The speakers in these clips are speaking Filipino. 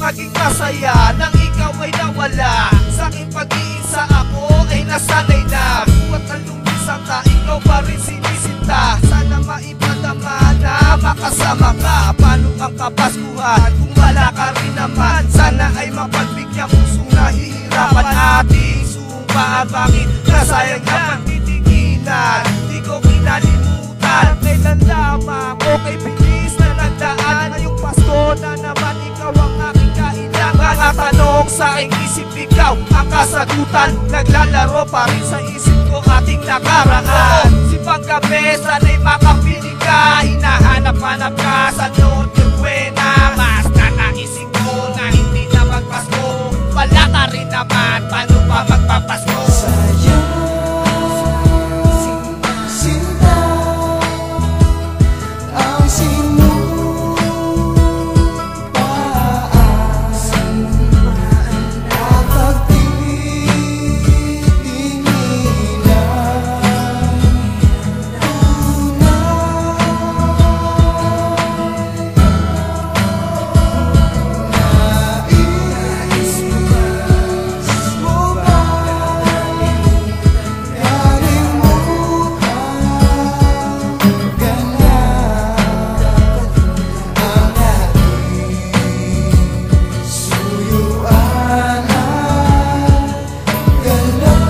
maging masaya nang ikaw ay nawala. Sa aking pag-iisa ako ay nasanay na. Buwat ang lumisang ka, ikaw pa rin sinisinta. Sana maipadama na makasama ka. Paano ang kapaskuhan kung wala ka rin naman? Sana ay mapagbigyan pusong nahihirapan. Ating sumpa, bakit nasayang ang pagtitinginan? Di ko kinalimutan, kailan lamang okay bilis na nagdaan. Ngayong Pasko na naman ikaw ang aking kailangan. Mga tanong sa aking isip, ikaw ang kasagutan. Naglalaro pa rin sa isip ko ating nakaraan. Si paggabi sana'y makapiling ka. Hinahanap-hanap ka sa Norte Buena. Basta naisip ko na hindi na magpasko. Wala ka rin naman, paano pa magpapasko? Sa'yo sinta ang sinumpaan at pagtitinginan. Nais mo ba kalimutan ganyan ang ating suyuan at galaw?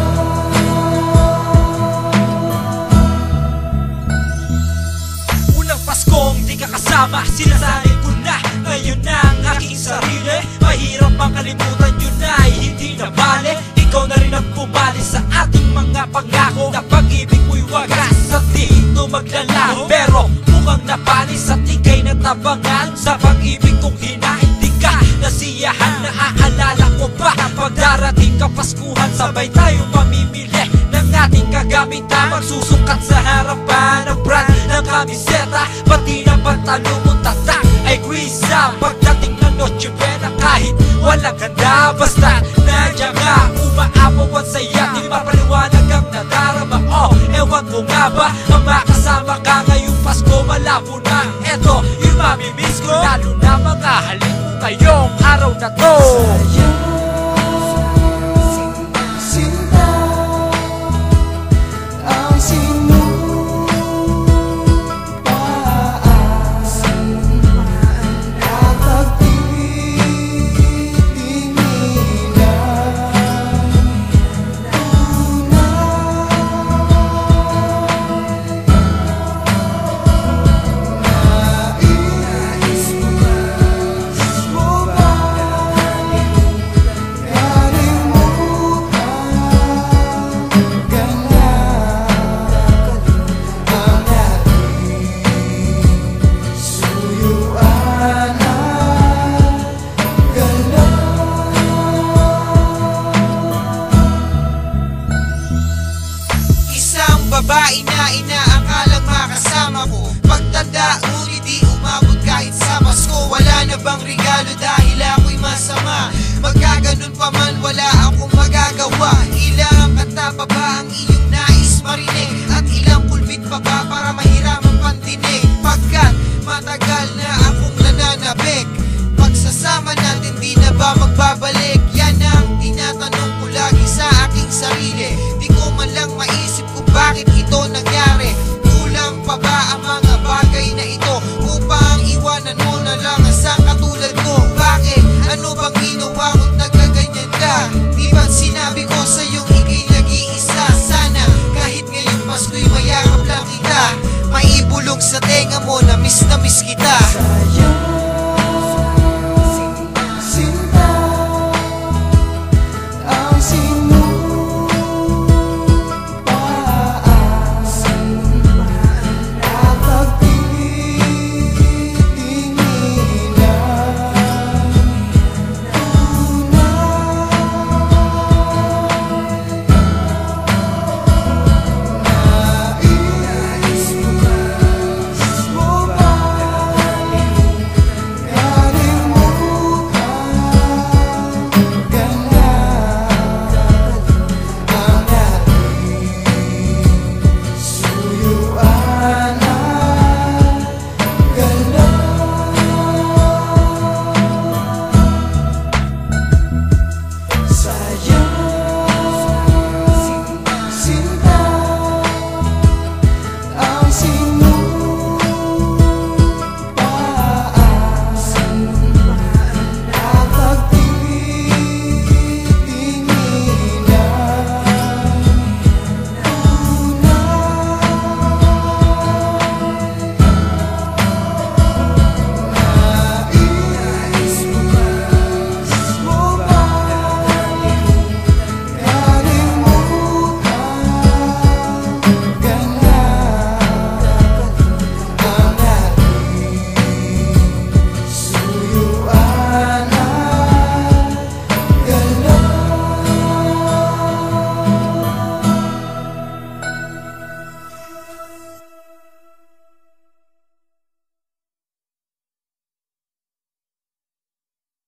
Unang Paskong di ka kasama, sinasanay ko na. Ngayon na ang aking sarili, mahirap makalimutan yun ay hindi na bale. Ikaw na rin ang bumali sa ating mga pangako na pag-ibig mo'y wagas at di ito maglalaho. Pero mukhang napanis at ika'y natabangan sa pag-ibig kong hinahindig ka. Nasiyahan, naaalala ko ba pag darating ka Paskuhan, sabay tayo mamimili ng ating kagamitan. Magsusukat sa harapan ng brand ng kamiseta, pati ng pantalong mong tatak ay gwisa. Pagdating ng Noche Buena, kahit walang handa, basta nandiyan nga, umaapaw ang saya. Di mapaliwanag ang nadarama, oh, ewan ko nga ba ang makasama ka ngayong Pasko. Malabo na, eto yung mamimiss ko, lalo na mga halik mo ngayong araw na to. Sa'yo sinta ang sinumpaan at pagtitinginan. Nais mo ba kalimutan ganyan ang ating suyuan at galaw? Isang babae na inaakalang makasama ko. Pagtanda, ngunit di umabot kahit sa Pasko. Wala na bang regalo?